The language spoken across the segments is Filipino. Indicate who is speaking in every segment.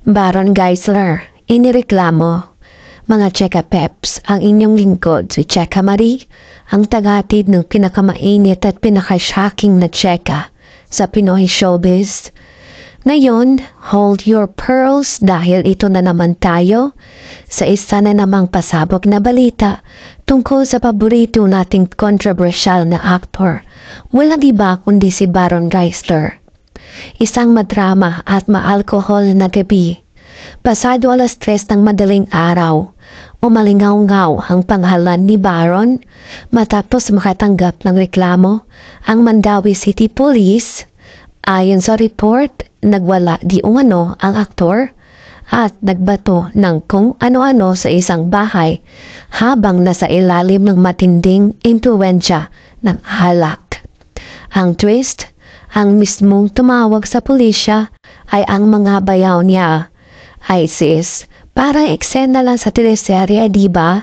Speaker 1: Baron Geisler, inireklamo. Mga Cheka Peps, ang inyong lingkod si Cheka Marie, ang tagatid ng pinakamainit at pinaka-shocking na Cheka sa Pinoy showbiz. Ngayon, hold your pearls dahil ito na naman tayo sa isa na namang pasabog na balita tungkol sa paborito nating controversial na actor. Walang iba kundi si Baron Geisler. Isang madrama at maalkohol na gabi. Pasado 3:00 ng madaling araw, umalingaw-ngaw ang pangalan ni Baron matapos makatanggap ng reklamo ang Mandawi City Police. Ayon sa report, nagwala di umano ang aktor at nagbato ng kung ano-ano sa isang bahay habang nasa ilalim ng matinding impluwensya ng alak. Ang twist, ang mismong tumawag sa pulisya ay ang mga bayaw niya. Ay sis, parang eksena lang sa teleserye, diba?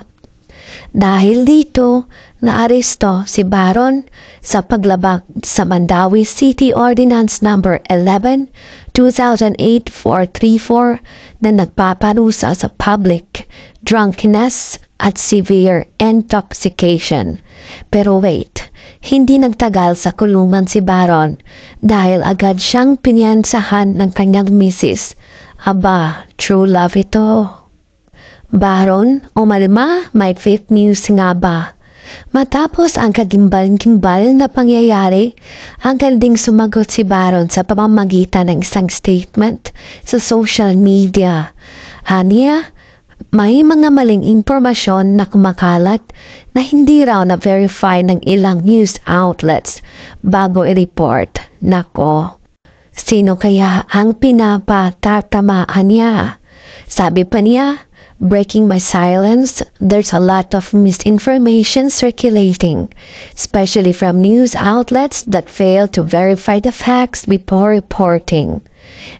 Speaker 1: Dahil dito, naaresto si Baron sa paglabag sa Mandawi City Ordinance No. 11, 2008-434 na nagpaparusa sa public drunkenness at severe intoxication. Pero wait, hindi nagtagal sa kulungan si Baron dahil agad siyang pinyansahan ng kanyang misis. Aba, true love ito. Baron, umalma, may fake news nga ba? Matapos ang kagimbal-gimbal na pangyayari, ang ding sumagot si Baron sa pamamagitan ng isang statement sa social media. Aniya, may mga maling impormasyon na kumakalat na hindi raw na-verify ng ilang news outlets bago i-report. Nako, sino kaya ang pinapatatamaan niya? Sabi pa niya, breaking my silence, there's a lot of misinformation circulating, especially from news outlets that fail to verify the facts before reporting.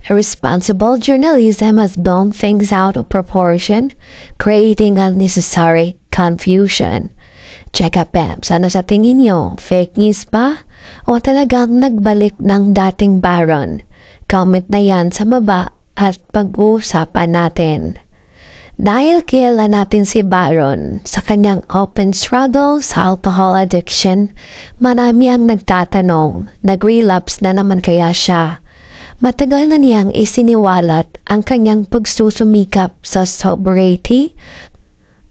Speaker 1: Irresponsible journalism has blown things out of proportion, creating unnecessary confusion. Cheka Peps, ano sa tingin nyo? Fake news ba? O talagang nagbalik ng dating Baron? Comment na yan sa baba at pag-uusapan natin. Dahil kilala natin si Baron sa kanyang open struggle sa alcohol addiction, marami ang nagtatanong, nag-relapse na naman kaya siya. Matagal na niyang isiniwalat ang kanyang pagsusumikap sa sobriety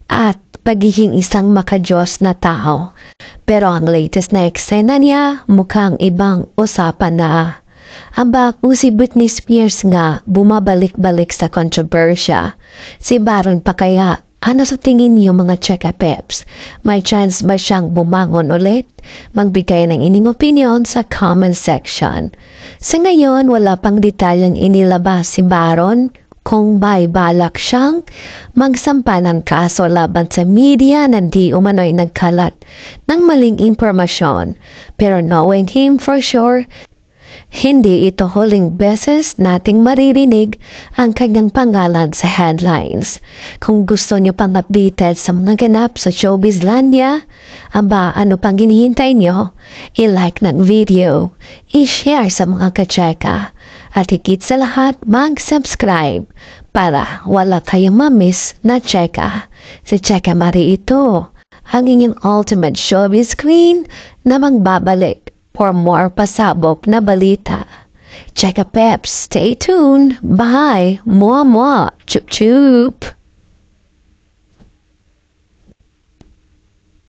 Speaker 1: at pagiging isang makadiyos na tao. Pero ang latest na eksena niya mukhang ibang usapan na. Aba, kung si Britney Spears nga bumabalik-balik sa kontrobersya, si Baron pa kaya? Ano sa tingin niyo mga Cheka Peps? May chance ba siyang bumangon ulit? Magbigay ng inyong opinion sa comment section. Sa ngayon, wala pang detalyeng inilabas si Baron kung may balak siyang magsampa ng kaso laban sa media na di umano'y nagkalat ng maling impormasyon. Pero knowing him for sure, hindi ito huling beses nating maririnig ang kanyang pangalan sa headlines. Kung gusto nyo pang updated sa mga ganap sa Showbizlandia, aba ano pang hinihintay nyo? I-like ng video, i-share sa mga kacheka, at higit sa lahat mag-subscribe para wala kayong mamiss na cheka. Si Cheka Marie ito, ang inyong ultimate showbiz queen na magbabalik for more pasabog na balita. Cheka Peps, stay tuned. Bye. Mwah mwah. Chup chup.